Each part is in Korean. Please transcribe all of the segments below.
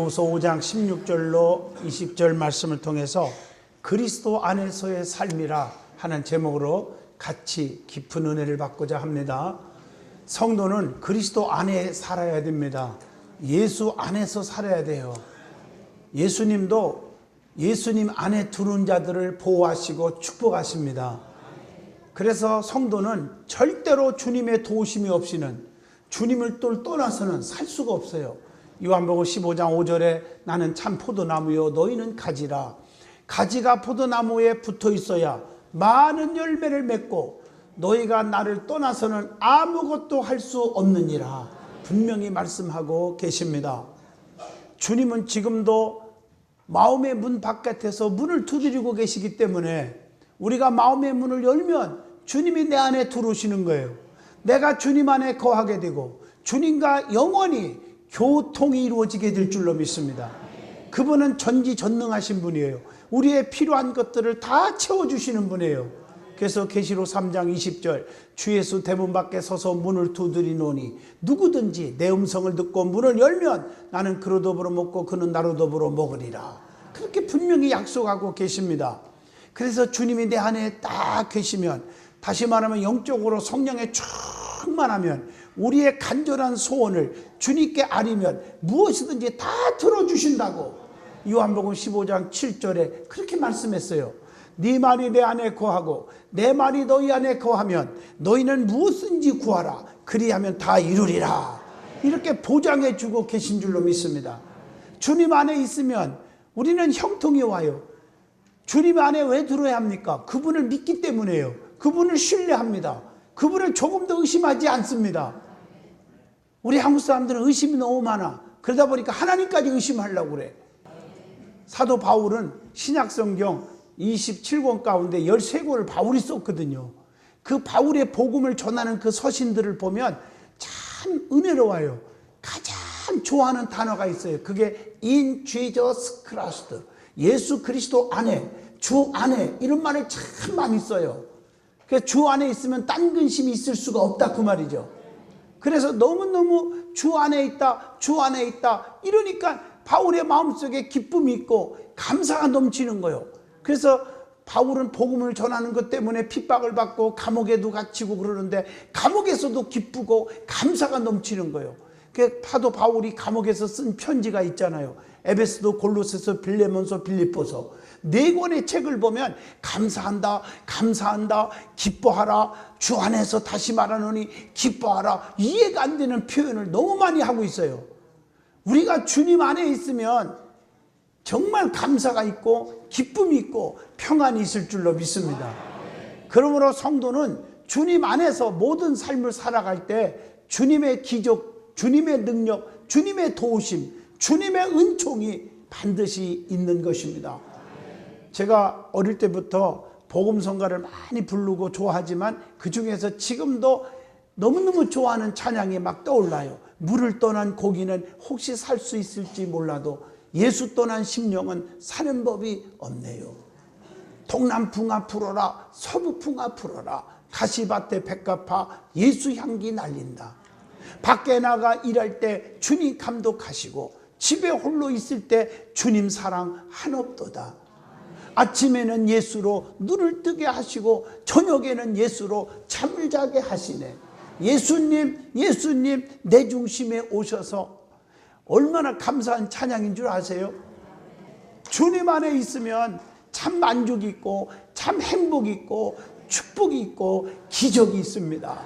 고린도후서 5장 16절로 20절 말씀을 통해서 그리스도 안에서의 삶이라 하는 제목으로 같이 깊은 은혜를 받고자 합니다. 성도는 그리스도 안에 살아야 됩니다. 예수 안에서 살아야 돼요. 예수님도 예수님 안에 들어온 자들을 보호하시고 축복하십니다. 그래서 성도는 절대로 주님의 도우심이 없이는, 주님을 떠나서는 살 수가 없어요. 요한복음 15장 5절에 나는 참 포도나무요 너희는 가지라. 가지가 포도나무에 붙어 있어야 많은 열매를 맺고 너희가 나를 떠나서는 아무것도 할 수 없느니라 분명히 말씀하고 계십니다. 주님은 지금도 마음의 문 바깥에서 문을 두드리고 계시기 때문에 우리가 마음의 문을 열면 주님이 내 안에 들어오시는 거예요. 내가 주님 안에 거하게 되고 주님과 영원히 교통이 이루어지게 될 줄로 믿습니다. 그분은 전지전능하신 분이에요. 우리의 필요한 것들을 다 채워주시는 분이에요. 그래서 계시록 3장 20절 주 예수 대문 밖에 서서 문을 두드리노니 누구든지 내 음성을 듣고 문을 열면 나는 그로 더불어 먹고 그는 나로 더불어 먹으리라. 그렇게 분명히 약속하고 계십니다. 그래서 주님이 내 안에 딱 계시면, 다시 말하면 영적으로 성령에 충만하면 우리의 간절한 소원을 주님께 아뢰면 무엇이든지 다 들어주신다고 요한복음 15장 7절에 그렇게 말씀했어요. 네 말이 내 안에 거하고 내 말이 너희 안에 거하면 너희는 무엇인지 구하라. 그리하면 다 이루리라. 이렇게 보장해 주고 계신 줄로 믿습니다. 주님 안에 있으면 우리는 형통이 와요. 주님 안에 왜 들어야 합니까? 그분을 믿기 때문에요. 그분을 신뢰합니다. 그분을 조금 더 의심하지 않습니다. 우리 한국 사람들은 의심이 너무 많아. 그러다 보니까 하나님까지 의심하려고 그래. 사도 바울은 신약성경 27권 가운데 13권을 바울이 썼거든요. 그 바울의 복음을 전하는 그 서신들을 보면 참 은혜로워요. 가장 좋아하는 단어가 있어요. 그게 in Jesus Christ, 예수 그리스도 안에, 주 안에, 이런 말을 참 많이 써요. 그래서 주 안에 있으면 딴 근심이 있을 수가 없다 그 말이죠. 그래서 너무너무 주 안에 있다, 주 안에 있다 이러니까 바울의 마음속에 기쁨이 있고 감사가 넘치는 거예요. 그래서 바울은 복음을 전하는 것 때문에 핍박을 받고 감옥에도 갇히고 그러는데 감옥에서도 기쁘고 감사가 넘치는 거예요. 그 사도 바울이 감옥에서 쓴 편지가 있잖아요. 에베소서, 골로새서, 빌레몬서, 빌립보서 4권의 책을 보면 감사한다, 감사한다, 기뻐하라, 주 안에서 다시 말하노니 기뻐하라, 이해가 안 되는 표현을 너무 많이 하고 있어요. 우리가 주님 안에 있으면 정말 감사가 있고 기쁨이 있고 평안이 있을 줄로 믿습니다. 그러므로 성도는 주님 안에서 모든 삶을 살아갈 때 주님의 기적, 주님의 능력, 주님의 도우심, 주님의 은총이 반드시 있는 것입니다. 제가 어릴 때부터 복음성가를 많이 부르고 좋아하지만 그 중에서 지금도 너무너무 좋아하는 찬양이 막 떠올라요. 물을 떠난 고기는 혹시 살 수 있을지 몰라도 예수 떠난 심령은 사는 법이 없네요. 동남풍아 불어라, 서부풍아 불어라, 가시밭에 백합화 예수 향기 날린다. 밖에 나가 일할 때 주님 감독하시고 집에 홀로 있을 때 주님 사랑 한없도다. 아침에는 예수로 눈을 뜨게 하시고 저녁에는 예수로 잠을 자게 하시네. 예수님, 예수님 내 중심에 오셔서 얼마나 감사한 찬양인 줄 아세요? 주님 안에 있으면 참 만족이 있고 참 행복이 있고 축복이 있고 기적이 있습니다.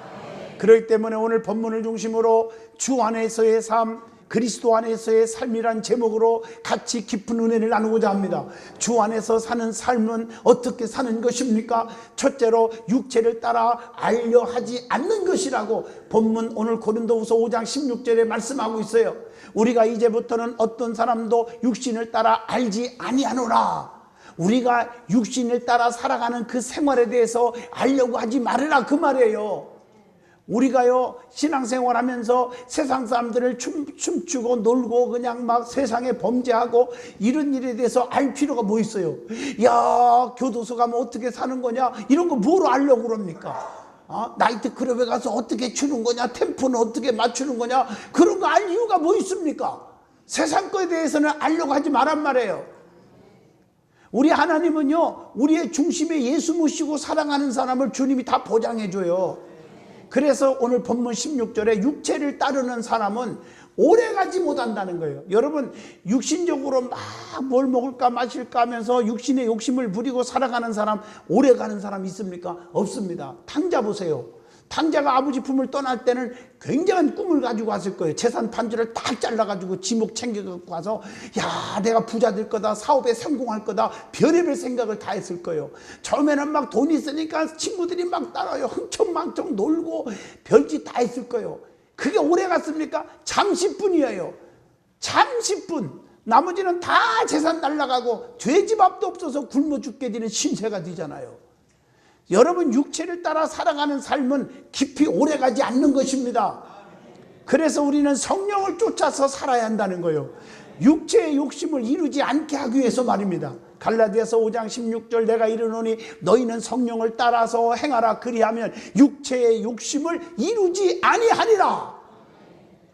그렇기 때문에 오늘 본문을 중심으로 주 안에서의 삶, 그리스도 안에서의 삶이란 제목으로 같이 깊은 은혜를 나누고자 합니다. 주 안에서 사는 삶은 어떻게 사는 것입니까? 첫째로 육체를 따라 알려 하지 않는 것이라고 본문 오늘 고린도후서 5장 16절에 말씀하고 있어요. 우리가 이제부터는 어떤 사람도 육신을 따라 알지 아니하노라. 우리가 육신을 따라 살아가는 그 생활에 대해서 알려고 하지 말으라 그 말이에요. 우리가요 신앙생활하면서 세상 사람들을 춤추고 놀고 그냥 막 세상에 범죄하고 이런 일에 대해서 알 필요가 뭐 있어요? 야, 교도소 가면 어떻게 사는 거냐, 이런 거 뭐로 알려고 그럽니까? 나이트클럽에 가서 어떻게 추는 거냐, 템포는 어떻게 맞추는 거냐, 그런 거 알 이유가 뭐 있습니까? 세상 거에 대해서는 알려고 하지 말란 말이에요. 우리 하나님은요, 우리의 중심에 예수 모시고 사랑하는 사람을 주님이 다 보장해줘요. 그래서 오늘 본문 16절에 육체를 따르는 사람은 오래가지 못한다는 거예요. 여러분, 육신적으로 막 뭘 먹을까 마실까 하면서 육신의 욕심을 부리고 살아가는 사람, 오래가는 사람 있습니까? 없습니다. 탕자 보세요. 탕자가 아버지 품을 떠날 때는 굉장한 꿈을 가지고 왔을 거예요. 재산 반지를 딱 잘라가지고 지목 챙겨갖고 와서, 야, 내가 부자 될 거다, 사업에 성공할 거다, 별의별 생각을 다 했을 거예요. 처음에는 막 돈이 있으니까 친구들이 막 따라요. 흥청망청 놀고 별짓 다 했을 거예요. 그게 오래 갔습니까? 잠시뿐이에요. 잠시뿐. 나머지는 다 재산 날라가고 돼지밥도 없어서 굶어 죽게 되는 신세가 되잖아요. 여러분, 육체를 따라 살아가는 삶은 깊이 오래가지 않는 것입니다. 그래서 우리는 성령을 쫓아서 살아야 한다는 거예요. 육체의 욕심을 이루지 않게 하기 위해서 말입니다. 갈라디아서 5장 16절, 내가 이르노니 너희는 성령을 따라서 행하라. 그리하면 육체의 욕심을 이루지 아니하리라.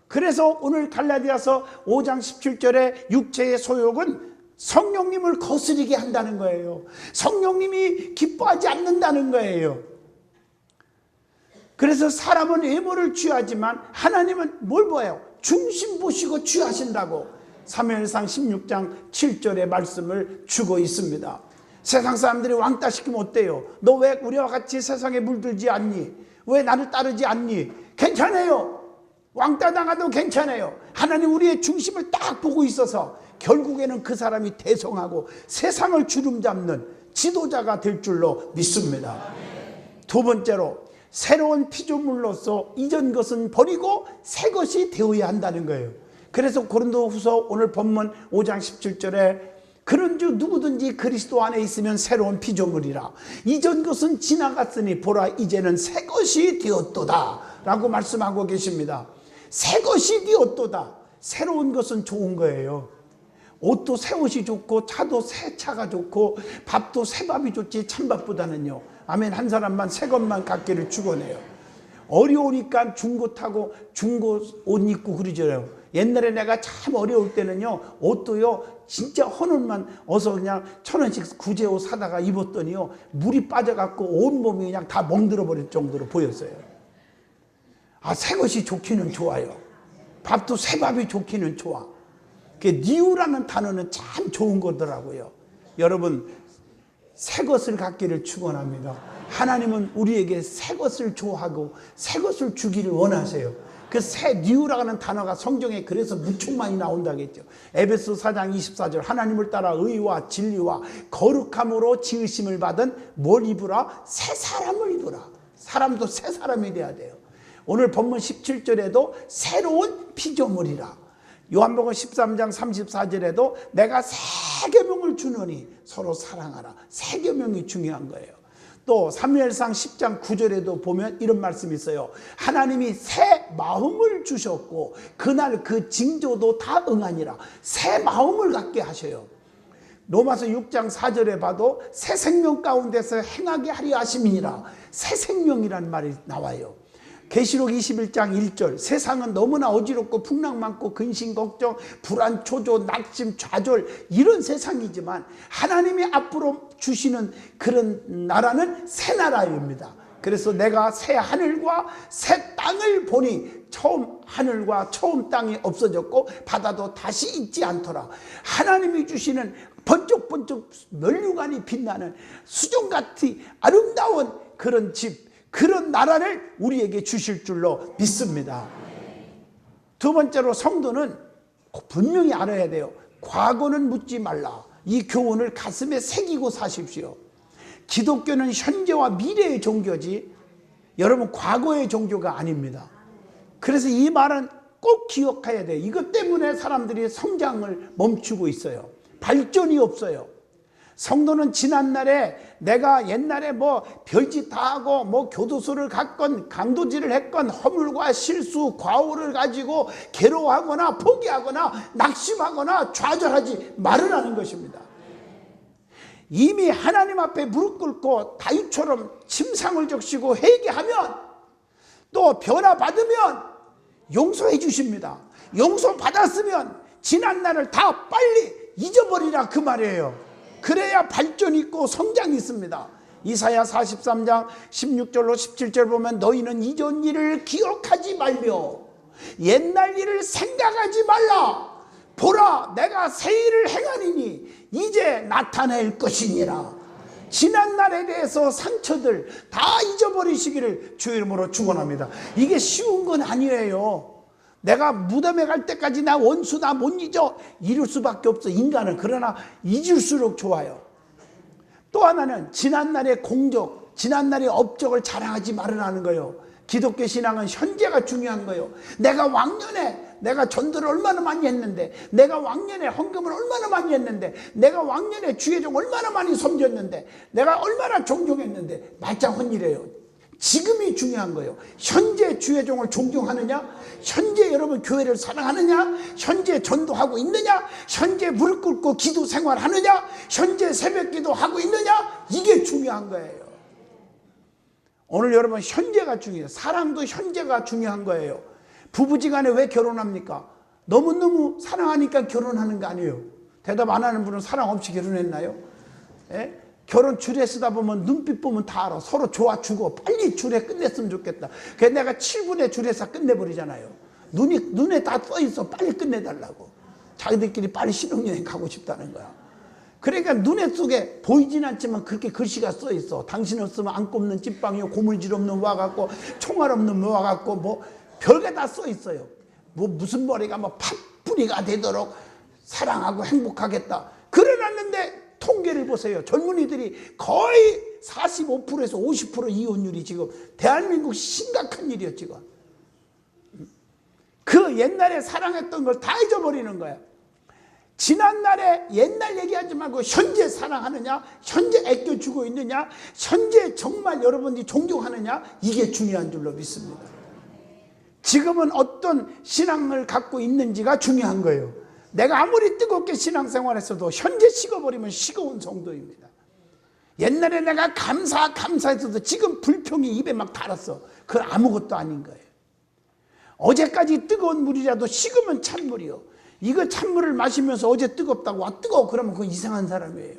그래서 오늘 갈라디아서 5장 17절에 육체의 소욕은 성령님을 거스르게 한다는 거예요. 성령님이 기뻐하지 않는다는 거예요. 그래서 사람은 외모를 취하지만 하나님은 뭘 보여요? 중심 보시고 취하신다고 사무엘상 16장 7절의 말씀을 주고 있습니다. 세상 사람들이 왕따 시키면 어때요? 너 왜 우리와 같이 세상에 물들지 않니? 왜 나를 따르지 않니? 괜찮아요. 왕따 당해도 괜찮아요. 하나님 우리의 중심을 딱 보고 있어서 결국에는 그 사람이 대성하고 세상을 주름잡는 지도자가 될 줄로 믿습니다. 두 번째로, 새로운 피조물로서 이전 것은 버리고 새 것이 되어야 한다는 거예요. 그래서 고린도후서 오늘 본문 5장 17절에 그런즉 누구든지 그리스도 안에 있으면 새로운 피조물이라. 이전 것은 지나갔으니 보라 이제는 새 것이 되었도다 라고 말씀하고 계십니다. 새 것이 되었도다. 새로운 것은 좋은 거예요. 옷도 새 옷이 좋고 차도 새 차가 좋고 밥도 새 밥이 좋지 찬밥보다는요. 아멘. 한 사람만 새 것만 갖기를 축원해요. 어려우니까 중고 타고 중고 옷 입고 그러잖아요. 옛날에 내가 참 어려울 때는요, 옷도요 진짜 헌 옷만 어서 그냥 1,000원씩 구제옷 사다가 입었더니요 물이 빠져갖고 온몸이 그냥 다 멍들어 버릴 정도로 보였어요. 아, 새 것이 좋기는 좋아요. 밥도 새 밥이 좋기는 좋아. 그 니우라는 단어는 참 좋은 거더라고요. 여러분, 새 것을 갖기를 축원합니다. 하나님은 우리에게 새 것을 좋아하고 새 것을 주기를 원하세요. 그 새 니우라는 단어가 성경에 그래서 무척 많이 나온다겠죠. 에베소 4장 24절, 하나님을 따라 의와 진리와 거룩함으로 지으심을 받은 뭘 입으라? 새 사람을 입으라. 사람도 새 사람이 돼야 돼요. 오늘 본문 17절에도 새로운 피조물이라. 요한복음 13장 34절에도 내가 새 계명을 주노니 서로 사랑하라. 새 계명이 중요한 거예요. 또 사무엘상 10장 9절에도 보면 이런 말씀이 있어요. 하나님이 새 마음을 주셨고 그날 그 징조도 다 응하니라. 새 마음을 갖게 하셔요. 로마서 6장 4절에 봐도 새 생명 가운데서 행하게 하려 하심이니라. 새 생명이라는 말이 나와요. 계시록 21장 1절, 세상은 너무나 어지럽고 풍랑 많고 근심 걱정 불안 초조 낙심 좌절 이런 세상이지만 하나님이 앞으로 주시는 그런 나라는 새 나라입니다. 그래서 내가 새 하늘과 새 땅을 보니 처음 하늘과 처음 땅이 없어졌고 바다도 다시 있지 않더라. 하나님이 주시는 번쩍번쩍 면류관이 빛나는 수정같이 아름다운 그런 집, 그런 나라를 우리에게 주실 줄로 믿습니다. 두 번째로, 성도는 분명히 알아야 돼요. 과거는 묻지 말라. 이 교훈을 가슴에 새기고 사십시오. 기독교는 현재와 미래의 종교지 여러분 과거의 종교가 아닙니다. 그래서 이 말은 꼭 기억해야 돼요. 이것 때문에 사람들이 성장을 멈추고 있어요. 발전이 없어요. 성도는 지난날에 내가 옛날에 뭐 별짓 다 하고 뭐 교도소를 갔건 강도질을 했건 허물과 실수 과오를 가지고 괴로워하거나 포기하거나 낙심하거나 좌절하지 말으라는 것입니다. 이미 하나님 앞에 무릎 꿇고 다윗처럼 침상을 적시고 회개하면 또 변화받으면 용서해 주십니다. 용서받았으면 지난 날을 다 빨리 잊어버리라 그 말이에요. 그래야 발전이 있고 성장이 있습니다. 이사야 43장 16절로 17절 보면 너희는 이전 일을 기억하지 말며 옛날 일을 생각하지 말라. 보라 내가 새 일을 행하리니 이제 나타낼 것이니라. 지난 날에 대해서 상처들 다 잊어버리시기를 주 이름으로 축원합니다. 이게 쉬운 건 아니에요. 내가 무덤에 갈 때까지 나 원수 나 못 잊어 이럴 수밖에 없어 인간은. 그러나 잊을수록 좋아요. 또 하나는 지난날의 공적, 지난날의 업적을 자랑하지 말으라는 거예요. 기독교 신앙은 현재가 중요한 거예요. 내가 왕년에 내가 전도를 얼마나 많이 했는데, 내가 왕년에 헌금을 얼마나 많이 했는데, 내가 왕년에 주의종 얼마나 많이 섬겼는데, 내가 얼마나 존경했는데, 말짱헌일이에요. 지금이 중요한 거예요. 현재 주의종을 존경하느냐, 현재 여러분 교회를 사랑하느냐, 현재 전도하고 있느냐, 현재 무릎 꿇고 기도 생활하느냐, 현재 새벽기도 하고 있느냐, 이게 중요한 거예요. 오늘 여러분 현재가 중요해요. 사랑도 현재가 중요한 거예요. 부부지간에 왜 결혼합니까? 너무너무 사랑하니까 결혼하는 거 아니에요. 대답 안 하는 분은 사랑 없이 결혼했나요? 예? 결혼 줄에 쓰다 보면 눈빛 보면 다 알아. 서로 좋아 죽어. 빨리 줄에 끝냈으면 좋겠다. 그래서 내가 7분에 줄에서 끝내버리잖아요. 눈에 다 써있어. 빨리 끝내달라고. 자기들끼리 빨리 신혼여행 가고 싶다는 거야. 그러니까 눈에 속에 보이진 않지만 그렇게 글씨가 써있어. 당신 없으면 안 꼽는 찐빵이요, 고물질 없는 와갖고, 총알 없는 와갖고, 뭐 별게 다 써있어요. 뭐 무슨 머리가 뭐 팥뿌리가 되도록 사랑하고 행복하겠다. 그래놨는데 통계를 보세요. 젊은이들이 거의 45%에서 50% 이혼율이 지금 대한민국 심각한 일이에요. 지금 그 옛날에 사랑했던 걸 다 잊어버리는 거야. 지난날에 옛날 얘기하지 말고 현재 사랑하느냐, 현재 아껴주고 있느냐, 현재 정말 여러분이 존경하느냐, 이게 중요한 줄로 믿습니다. 지금은 어떤 신앙을 갖고 있는지가 중요한 거예요. 내가 아무리 뜨겁게 신앙생활했어도 현재 식어버리면 식어온 성도입니다. 옛날에 내가 감사했어도 지금 불평이 입에 막 달았어. 그건 아무것도 아닌 거예요. 어제까지 뜨거운 물이라도 식으면 찬물이요. 이거 찬물을 마시면서 어제 뜨겁다고 와 뜨거워 그러면 그건 이상한 사람이에요.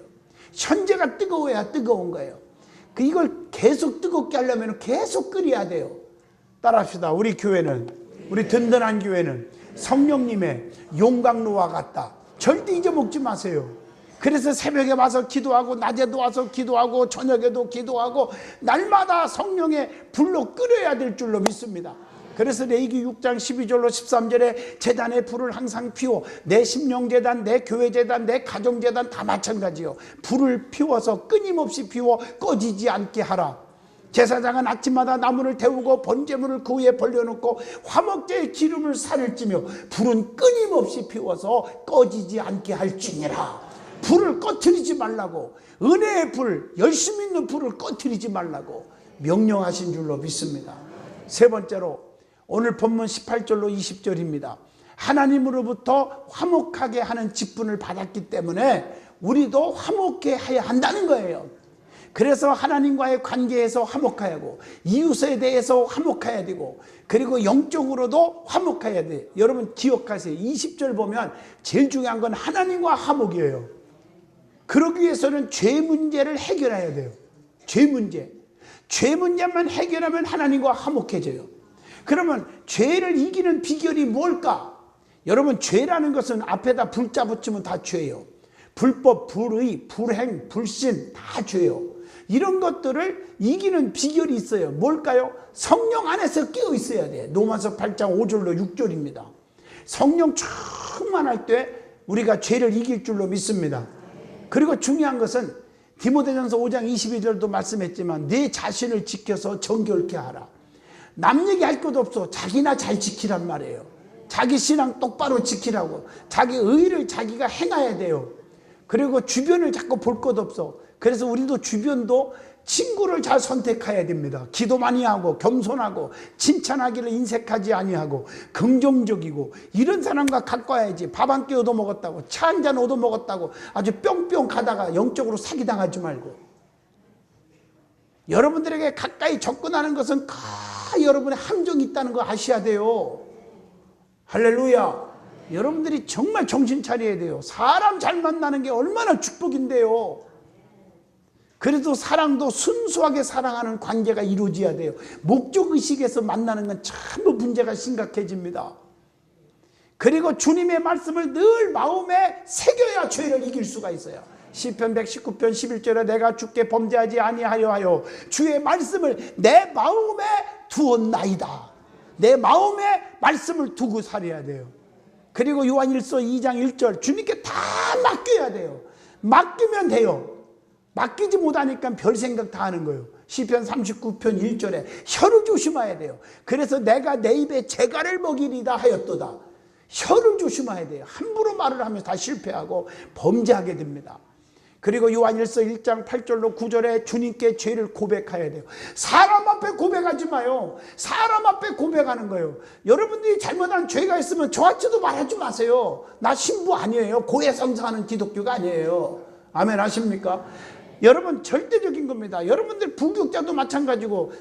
현재가 뜨거워야 뜨거운 거예요. 이걸 계속 뜨겁게 하려면 계속 끓여야 돼요. 따라합시다. 우리 교회는, 우리 든든한 교회는 성령님의 용광로와 같다. 절대 잊어먹지 마세요. 그래서 새벽에 와서 기도하고 낮에도 와서 기도하고 저녁에도 기도하고 날마다 성령의 불로 끓여야 될 줄로 믿습니다. 그래서 레위기 6장 12절로 13절에 제단의 불을 항상 피워, 내 심령재단, 내 교회재단, 내 가정재단 다 마찬가지요. 불을 피워서 끊임없이 피워 꺼지지 않게 하라. 제사장은 아침마다 나무를 태우고 번제물을 그 위에 벌려놓고 화목제의 기름을 살을 찌며 불은 끊임없이 피워서 꺼지지 않게 할지니라. 불을 꺼트리지 말라고, 은혜의 불, 열심히 있는 불을 꺼트리지 말라고 명령하신 줄로 믿습니다. 세 번째로 오늘 본문 18절로 20절입니다. 하나님으로부터 화목하게 하는 직분을 받았기 때문에 우리도 화목해 해야 한다는 거예요. 그래서 하나님과의 관계에서 화목해야 하고, 이웃에 대해서 화목해야 되고, 그리고 영적으로도 화목해야 돼요. 여러분 기억하세요. 20절 보면 제일 중요한 건 하나님과 화목이에요. 그러기 위해서는 죄 문제를 해결해야 돼요. 죄 문제만 해결하면 하나님과 화목해져요. 그러면 죄를 이기는 비결이 뭘까? 여러분 죄라는 것은 앞에다 불자 붙이면 다 죄예요. 불법, 불의, 불행, 불신 다 죄예요. 이런 것들을 이기는 비결이 있어요. 뭘까요? 성령 안에서 깨어 있어야 돼. 로마서 8장 5절로 6절입니다. 성령 충만할 때 우리가 죄를 이길 줄로 믿습니다. 그리고 중요한 것은 디모데전서 5장 22절도 말씀했지만 내 자신을 지켜서 정결케 하라. 남 얘기할 것도 없어. 자기나 잘 지키란 말이에요. 자기 신앙 똑바로 지키라고. 자기 의를 자기가 행해야 돼요. 그리고 주변을 자꾸 볼 것 없어. 그래서 우리도 주변도 친구를 잘 선택해야 됩니다. 기도 많이 하고 겸손하고 칭찬하기를 인색하지 아니하고 긍정적이고 이런 사람과 가까워야지. 밥 한 끼 얻어먹었다고, 차 한 잔 얻어먹었다고 아주 뿅뿅 가다가 영적으로 사기당하지 말고. 여러분들에게 가까이 접근하는 것은 여러분의 함정이 있다는 거 아셔야 돼요. 할렐루야. 여러분들이 정말 정신 차려야 돼요. 사람 잘 만나는 게 얼마나 축복인데요. 그래도 사랑도 순수하게 사랑하는 관계가 이루어져야 돼요. 목적의식에서 만나는 건 전부 문제가 심각해집니다. 그리고 주님의 말씀을 늘 마음에 새겨야 죄를 이길 수가 있어요. 시편 119편 11절에 내가 주께 범죄하지 아니하여 하여 주의 말씀을 내 마음에 두었나이다. 내 마음에 말씀을 두고 살아야 돼요. 그리고 요한일서 2장 1절 주님께 다 맡겨야 돼요. 맡기면 돼요. 맡기지 못하니까 별 생각 다 하는 거예요. 시편 39편 1절에 혀를 조심해야 돼요. 그래서 내가 내 입에 재갈을 먹이리다 하였도다. 혀를 조심해야 돼요. 함부로 말을 하면 다 실패하고 범죄하게 됩니다. 그리고 요한일서 1장 8절로 9절에 주님께 죄를 고백해야 돼요. 사람 앞에 고백하지 마요. 사람 앞에 고백하는 거예요. 여러분들이 잘못한 죄가 있으면 저한테도 말하지 마세요. 나 신부 아니에요. 고해성사하는 기독교가 아니에요. 아멘 하십니까? 여러분 절대적인 겁니다. 여러분들 부교육자도 마찬가지고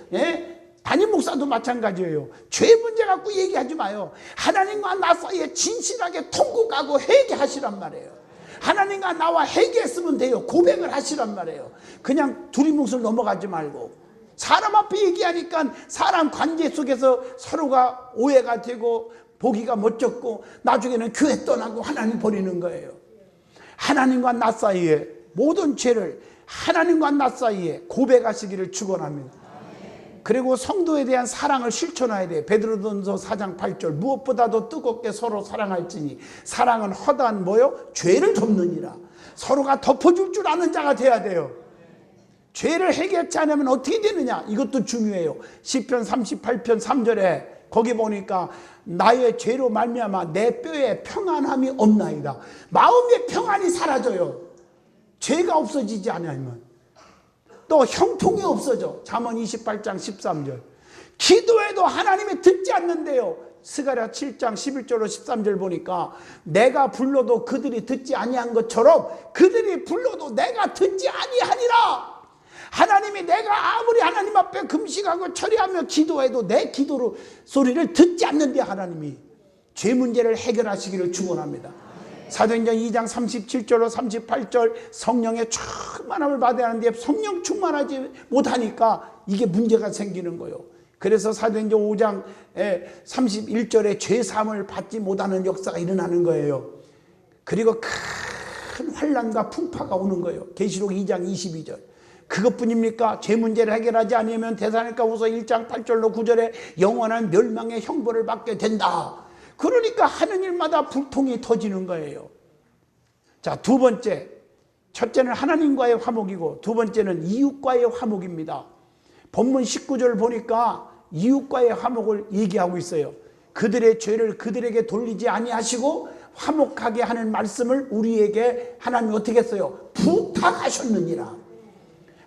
담임 목사도 마찬가지예요. 죄 문제 갖고 얘기하지 마요. 하나님과 나 사이에 진실하게 통곡하고 회개하시란 말이에요. 하나님과 나와 회개했으면 돼요. 고백을 하시란 말이에요. 그냥 두리뭉술 넘어가지 말고 사람 앞에 얘기하니까 사람 관계 속에서 서로가 오해가 되고 보기가 멋졌고 나중에는 교회 떠나고 하나님 버리는 거예요. 하나님과 나 사이에 모든 죄를 하나님과 나 사이에 고백하시기를 축원합니다. 그리고 성도에 대한 사랑을 실천해야 돼요. 베드로전서 4장 8절 무엇보다도 뜨겁게 서로 사랑할지니 사랑은 허다한 뭐요? 죄를 덮느니라. 서로가 덮어줄 줄 아는 자가 돼야 돼요. 죄를 해결치 않으면 어떻게 되느냐? 이것도 중요해요. 시편 38편 3절에 거기 보니까 나의 죄로 말미암아 내 뼈에 평안함이 없나이다. 마음의 평안이 사라져요. 죄가 없어지지 않으면. 또 형통이 없어져. 잠언 28장 13절 기도해도 하나님이 듣지 않는데요. 스가랴 7장 11절로 13절 보니까 내가 불러도 그들이 듣지 아니한 것처럼 그들이 불러도 내가 듣지 아니하니라. 하나님이 내가 아무리 하나님 앞에 금식하고 철회하며 기도해도 내 기도 소리를 듣지 않는데 하나님이 죄 문제를 해결하시기를 축원합니다. 사도행전 2장 37절로 38절 성령의 충만함을 받아야 하는데 성령 충만하지 못하니까 이게 문제가 생기는 거예요. 그래서 사도행전 5장 31절에 죄사함을 받지 못하는 역사가 일어나는 거예요. 그리고 큰 환난과 풍파가 오는 거예요. 계시록 2장 22절 그것뿐입니까? 죄 문제를 해결하지 않으면 데살로니가후서 1장 8절로 9절에 영원한 멸망의 형벌을 받게 된다. 그러니까 하는 일마다 불통이 터지는 거예요. 자, 두 번째. 첫째는 하나님과의 화목이고 두 번째는 이웃과의 화목입니다. 본문 19절 보니까 이웃과의 화목을 얘기하고 있어요. 그들의 죄를 그들에게 돌리지 아니하시고 화목하게 하는 말씀을 우리에게 하나님이 어떻게 했어요? 부탁하셨느니라.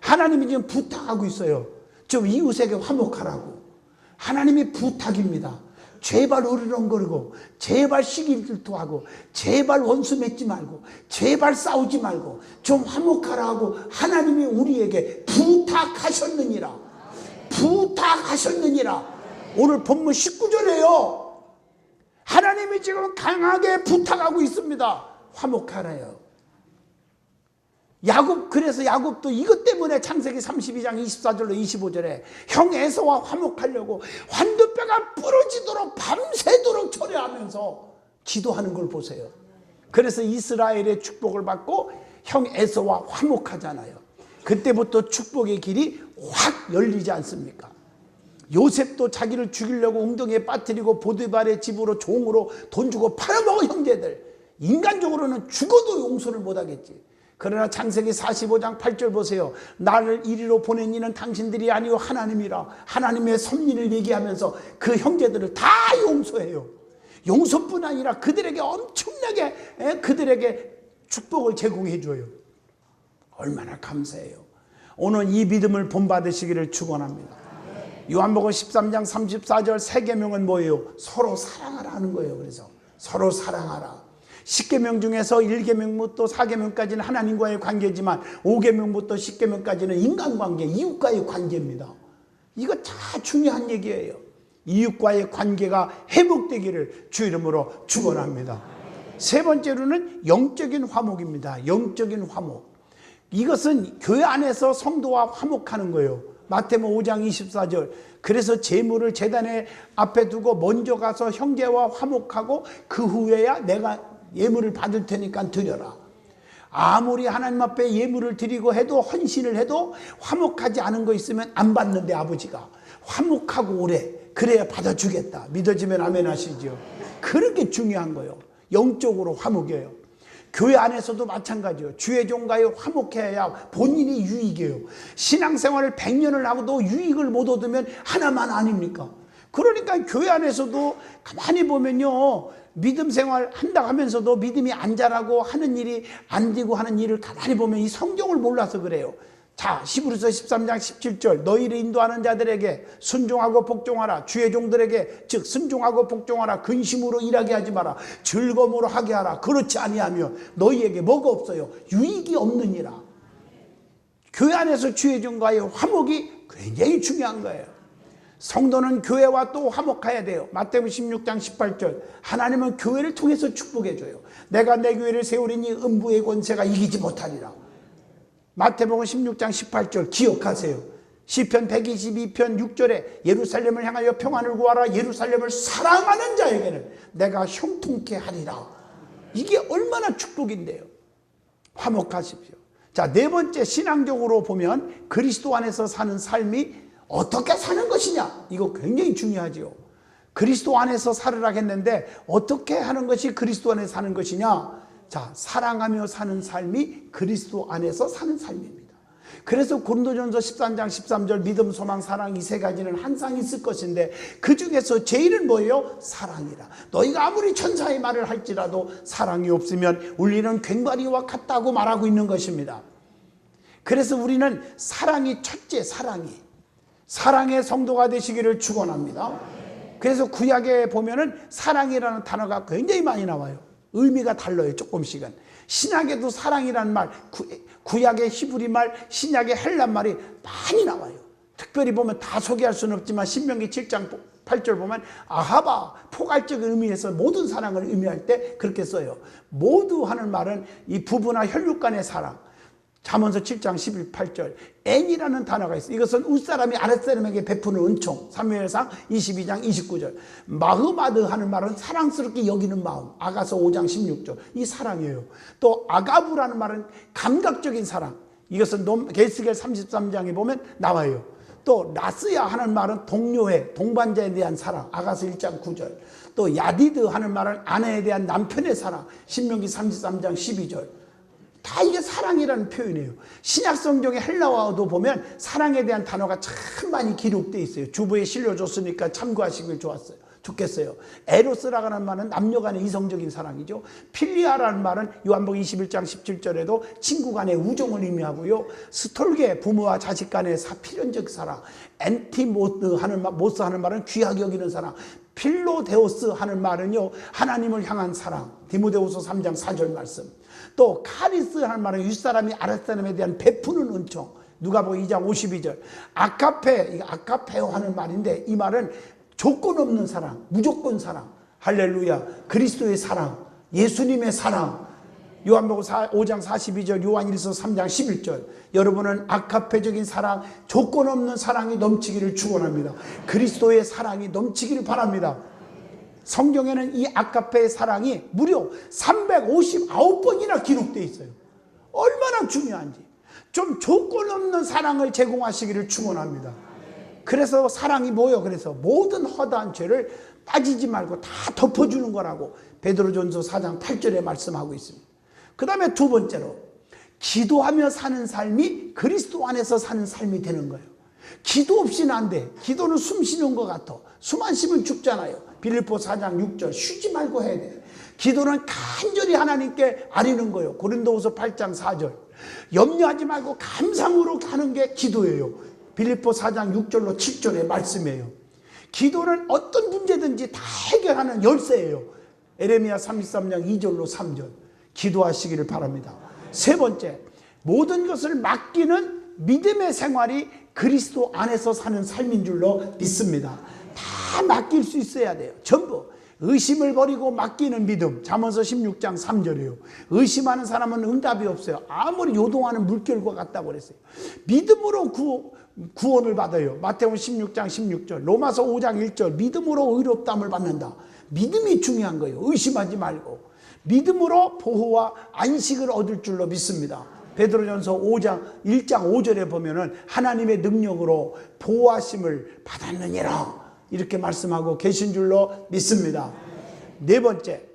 하나님이 지금 부탁하고 있어요. 좀 이웃에게 화목하라고. 하나님이 부탁입니다. 제발 으르렁거리고 제발 시기 질투하고 제발 원수 맺지 말고 제발 싸우지 말고 좀 화목하라 하고 하나님이 우리에게 부탁하셨느니라. 부탁하셨느니라. 오늘 본문 19절에요. 하나님이 지금 강하게 부탁하고 있습니다. 화목하라요. 야곱, 그래서 야곱도 이것 때문에 창세기 32장 24절로 25절에 형 에서와 화목하려고 환두뼈가 부러지도록 밤새도록 철회하면서 기도하는 걸 보세요. 그래서 이스라엘의 축복을 받고 형 에서와 화목하잖아요. 그때부터 축복의 길이 확 열리지 않습니까? 요셉도 자기를 죽이려고 웅덩이에 빠뜨리고 보디발의 집으로 종으로 돈 주고 팔아먹은 형제들, 인간적으로는 죽어도 용서를 못하겠지. 그러나 창세기 45장 8절 보세요. 나를 이리로 보낸 이는 당신들이 아니요 하나님이라. 하나님의 섭리를 얘기하면서 그 형제들을 다 용서해요. 용서뿐 아니라 그들에게 엄청나게 그들에게 축복을 제공해 줘요. 얼마나 감사해요. 오늘 이 믿음을 본받으시기를 축원합니다. 요한복음 13장 34절 세 계명은 뭐예요? 서로 사랑하라 하는 거예요. 그래서 서로 사랑하라. 10계명 중에서 1계명부터 4계명까지는 하나님과의 관계지만 5계명부터 10계명까지는 인간관계, 이웃과의 관계입니다. 이거 다 중요한 얘기예요. 이웃과의 관계가 회복되기를 주 이름으로 축원합니다. 세 번째로는 영적인 화목입니다. 영적인 화목. 이것은 교회 안에서 성도와 화목하는 거예요. 마태복음 5장 24절. 그래서 제물을 제단에 앞에 두고 먼저 가서 형제와 화목하고 그 후에야 내가 예물을 받을 테니까 드려라. 아무리 하나님 앞에 예물을 드리고 해도 헌신을 해도 화목하지 않은 거 있으면 안 받는데 아버지가 화목하고 오래. 그래야 받아주겠다. 믿어지면 아멘 하시죠. 그렇게 중요한 거예요. 영적으로 화목이에요. 교회 안에서도 마찬가지예요. 주의 종과에 화목해야 본인이 유익이에요. 신앙생활을 100년을 하고도 유익을 못 얻으면 하나만 아닙니까? 그러니까 교회 안에서도 가만히 보면요, 믿음 생활 한다 하면서도 믿음이 안 자라고 하는 일이 안 되고 하는 일을 가만히 보면 이 성경을 몰라서 그래요. 자, 히브리서 13장 17절. 너희를 인도하는 자들에게 순종하고 복종하라. 주의 종들에게 즉 순종하고 복종하라. 근심으로 일하게 하지 마라. 즐거움으로 하게 하라. 그렇지 아니하면 너희에게 뭐가 없어요? 유익이 없느니라. 교회 안에서 주의 종과의 화목이 굉장히 중요한 거예요. 성도는 교회와 또 화목해야 돼요. 마태복음 16장 18절. 하나님은 교회를 통해서 축복해 줘요. 내가 내 교회를 세우리니 음부의 권세가 이기지 못하리라. 마태복음 16장 18절 기억하세요. 시편 122편 6절에 예루살렘을 향하여 평안을 구하라. 예루살렘을 사랑하는 자에게는 내가 형통케 하리라. 이게 얼마나 축복인데요. 화목하십시오. 자, 네 번째, 신앙적으로 보면 그리스도 안에서 사는 삶이 어떻게 사는 것이냐, 이거 굉장히 중요하죠. 그리스도 안에서 살으라 했는데 어떻게 하는 것이 그리스도 안에 사는 것이냐. 자, 사랑하며 사는 삶이 그리스도 안에서 사는 삶입니다. 그래서 고린도전서 13장 13절 믿음, 소망, 사랑 이 세 가지는 항상 있을 것인데 그 중에서 제일은 뭐예요? 사랑이라. 너희가 아무리 천사의 말을 할지라도 사랑이 없으면 울리는 괭과리와 같다고 말하고 있는 것입니다. 그래서 우리는 사랑이 첫째, 사랑의 성도가 되시기를 축원합니다. 그래서 구약에 보면은 사랑이라는 단어가 굉장히 많이 나와요. 의미가 달라요. 조금씩은. 신약에도 사랑이라는 말, 구약의 히브리 말, 신약의 헬라 말이 많이 나와요. 특별히 보면 다 소개할 수는 없지만 신명기 7장 8절 보면 아하바, 포괄적인 의미에서 모든 사랑을 의미할 때 그렇게 써요. 모두 하는 말은 이 부부나 혈육 간의 사랑. 잠언서 7장 11, 8절 N이라는 단어가 있어요. 이것은 윗사람이 아랫사람에게 베푸는 은총. 사무엘상 22장 29절. 마흐마드 하는 말은 사랑스럽게 여기는 마음. 아가서 5장 16절. 이 사랑이에요. 또 아가부라는 말은 감각적인 사랑. 이것은 게스겔 33장에 보면 나와요. 또 라스야 하는 말은 동료의, 동반자에 대한 사랑. 아가서 1장 9절. 또 야디드 하는 말은 아내에 대한 남편의 사랑. 신명기 33장 12절. 다 이게 사랑이라는 표현이에요. 신약 성경의 헬라어도 보면 사랑에 대한 단어가 참 많이 기록되어 있어요. 주부에 실려줬으니까 참고하시길 좋겠어요. 에로스라고 하는 말은 남녀 간의 이성적인 사랑이죠. 필리아라는 말은 요한복음 21장 17절에도 친구 간의 우정을 의미하고요. 스톨게, 부모와 자식 간의 필연적 사랑. 엔티모스 하는 말은 귀하게 여기는 사랑. 필로데오스 하는 말은요, 하나님을 향한 사랑. 디모데후서 3장 4절 말씀. 또 카리스 하는 말은 윗사람이 아랫사람에 대한 베푸는 은총. 누가복음 2장 52절. 아카페오 하는 말인데 이 말은 조건 없는 사랑, 무조건 사랑. 할렐루야. 그리스도의 사랑, 예수님의 사랑. 요한복음 5장 42절, 요한일서 3장 11절. 여러분은 아카페적인 사랑, 조건 없는 사랑이 넘치기를 축원합니다. 그리스도의 사랑이 넘치기를 바랍니다. 성경에는 이 아카페의 사랑이 무려 359번이나 기록되어 있어요. 얼마나 중요한지. 좀 조건 없는 사랑을 제공하시기를 축원합니다. 그래서 사랑이 뭐예요? 그래서 모든 허다한 죄를 빠지지 말고 다 덮어주는 거라고 베드로전서 4장 8절에 말씀하고 있습니다. 그 다음에 두 번째로 기도하며 사는 삶이 그리스도 안에서 사는 삶이 되는 거예요. 기도 없이는 안 돼. 기도는 숨 쉬는 것 같아. 숨 안 쉬면 죽잖아요. 빌립보 4장 6절 쉬지 말고 해야 돼. 기도는 간절히 하나님께 아뢰는 거예요. 고린도후서 8장 4절 염려하지 말고 감상으로 하는 게 기도예요. 빌립보 4장 6절로 7절의 말씀이에요. 기도는 어떤 문제든지 다 해결하는 열쇠예요. 에레미야 33장 2절로 3절 기도하시기를 바랍니다. 세 번째, 모든 것을 맡기는 믿음의 생활이 그리스도 안에서 사는 삶인 줄로 믿습니다. 다 맡길 수 있어야 돼요. 전부. 의심을 버리고 맡기는 믿음. 잠언서 16장 3절이에요. 의심하는 사람은 응답이 없어요. 아무리 요동하는 물결과 같다고 그랬어요. 믿음으로 구원을 받아요. 마태복음 16장 16절, 로마서 5장 1절, 믿음으로 의롭다함을 받는다. 믿음이 중요한 거예요. 의심하지 말고 믿음으로 보호와 안식을 얻을 줄로 믿습니다. 베드로전서 1장 5절에 보면은 하나님의 능력으로 보호하심을 받았느니라 이렇게 말씀하고 계신 줄로 믿습니다. 네 번째,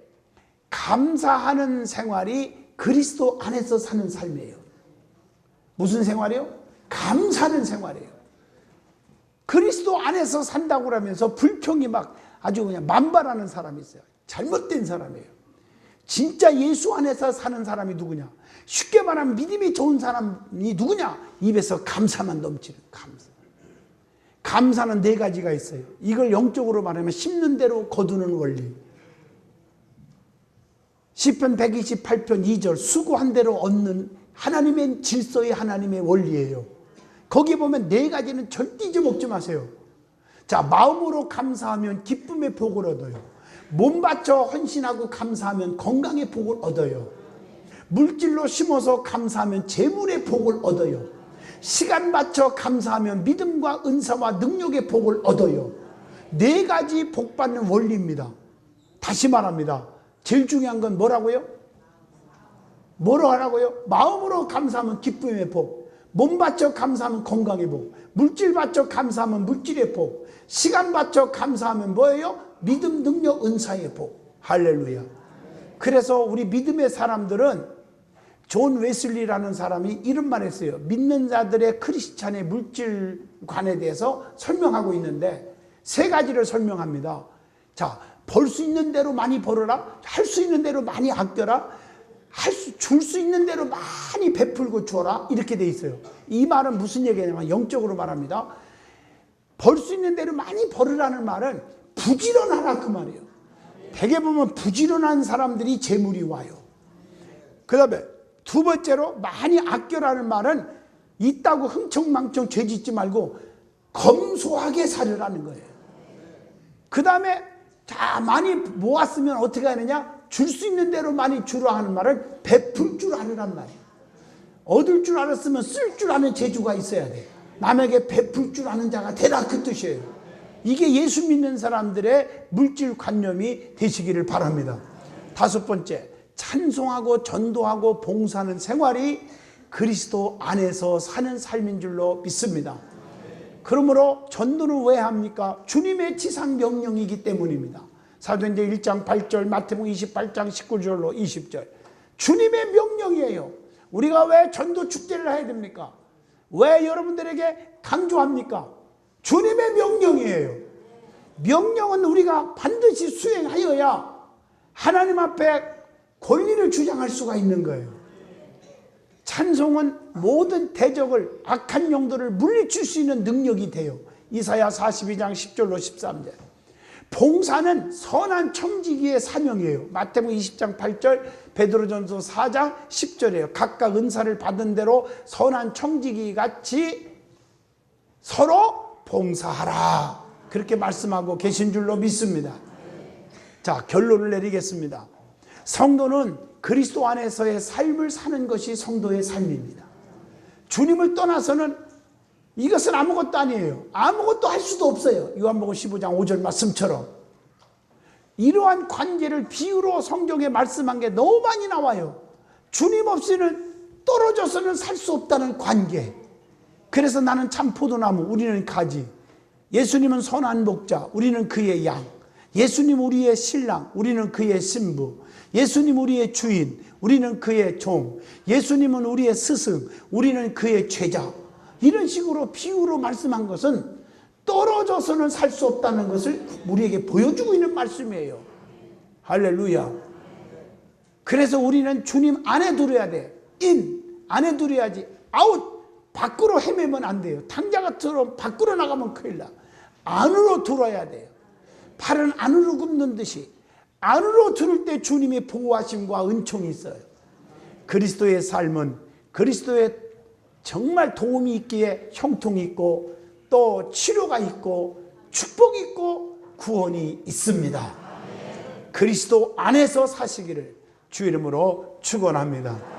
감사하는 생활이 그리스도 안에서 사는 삶이에요. 무슨 생활이요? 감사하는 생활이에요. 그리스도 안에서 산다고 그러면서 불평이 막 아주 그냥 만발하는 사람이 있어요. 잘못된 사람이에요. 진짜 예수 안에서 사는 사람이 누구냐? 쉽게 말하면 믿음이 좋은 사람이 누구냐? 입에서 감사만 넘치는 감사. 감사는 네 가지가 있어요. 이걸 영적으로 말하면 심는 대로 거두는 원리. 시편 128편 2절, 수고한 대로 얻는 하나님의 질서의 하나님의 원리예요. 거기 보면 네 가지는 절대 잊어먹지 마세요. 자, 마음으로 감사하면 기쁨의 복을 얻어요. 몸 바쳐 헌신하고 감사하면 건강의 복을 얻어요. 물질로 심어서 감사하면 재물의 복을 얻어요. 시간 바쳐 감사하면 믿음과 은사와 능력의 복을 얻어요. 네 가지 복 받는 원리입니다. 다시 말합니다. 제일 중요한 건 뭐라고요? 뭐로 하라고요? 마음으로 감사하면 기쁨의 복, 몸 바쳐 감사하면 건강의 복, 물질 바쳐 감사하면 물질의 복, 시간 바쳐 감사하면 뭐예요? 믿음, 능력, 은사의 복. 할렐루야. 그래서 우리 믿음의 사람들은 존 웨슬리라는 사람이 이런 말 했어요. 믿는 자들의 크리스찬의 물질관에 대해서 설명하고 있는데 세 가지를 설명합니다. 자, 벌 수 있는 대로 많이 벌어라. 할 수 있는 대로 많이 아껴라. 줄 수 있는 대로 많이 베풀고 주어라. 이렇게 돼 있어요. 이 말은 무슨 얘기냐면 영적으로 말합니다. 벌 수 있는 대로 많이 벌으라는 말은 부지런하라 그 말이에요. 대개 보면 부지런한 사람들이 재물이 와요. 그 다음에 두 번째로 많이 아껴라는 말은 있다고 흥청망청 죄짓지 말고 검소하게 살으라는 거예요. 그 다음에 자 많이 모았으면 어떻게 하느냐? 줄 수 있는 대로 많이 주라 하는 말은 베풀 줄 아느란 말이에요. 얻을 줄 알았으면 쓸 줄 아는 재주가 있어야 돼. 남에게 베풀 줄 아는 자가 되라 그 뜻이에요. 이게 예수 믿는 사람들의 물질관념이 되시기를 바랍니다. 다섯 번째, 찬송하고 전도하고 봉사하는 생활이 그리스도 안에서 사는 삶인 줄로 믿습니다. 그러므로 전도는 왜 합니까? 주님의 지상 명령이기 때문입니다. 사도행전 1장 8절, 마태복음 28장 19절로 20절. 주님의 명령이에요. 우리가 왜 전도 축제를 해야 됩니까? 왜 여러분들에게 강조합니까? 주님의 명령이에요. 명령은 우리가 반드시 수행하여야 하나님 앞에 권리를 주장할 수가 있는 거예요. 찬송은 모든 대적을, 악한 영들을 물리칠 수 있는 능력이 돼요. 이사야 42장 10절로 13절. 봉사는 선한 청지기의 사명이에요. 마태복음 20장 8절, 베드로전서 4장 10절이에요. 각각 은사를 받은 대로 선한 청지기 같이 서로 봉사하라. 그렇게 말씀하고 계신 줄로 믿습니다. 자, 결론을 내리겠습니다. 성도는 그리스도 안에서의 삶을 사는 것이 성도의 삶입니다. 주님을 떠나서는 이것은 아무것도 아니에요. 아무것도 할 수도 없어요. 요한복음 15장 5절 말씀처럼. 이러한 관계를 비유로 성경에 말씀한 게 너무 많이 나와요. 주님 없이는 떨어져서는 살 수 없다는 관계. 그래서 나는 참 포도나무, 우리는 가지. 예수님은 선한 목자, 우리는 그의 양. 예수님 우리의 신랑, 우리는 그의 신부. 예수님 우리의 주인, 우리는 그의 종. 예수님은 우리의 스승, 우리는 그의 제자. 이런 식으로 비유로 말씀한 것은 떨어져서는 살 수 없다는 것을 우리에게 보여주고 있는 말씀이에요. 할렐루야. 그래서 우리는 주님 안에 들어야 돼. 안에 들어야지. 아웃! 밖으로 헤매면 안 돼요. 탕자같처럼 밖으로 나가면 큰일 나. 안으로 들어야 돼요. 팔은 안으로 굽는 듯이 안으로 들을 때 주님의 보호하심과 은총이 있어요. 그리스도의 삶은 그리스도의 정말 도움이 있기에 형통이 있고 또 치료가 있고 축복이 있고 구원이 있습니다. 그리스도 안에서 사시기를 주 이름으로 축원합니다.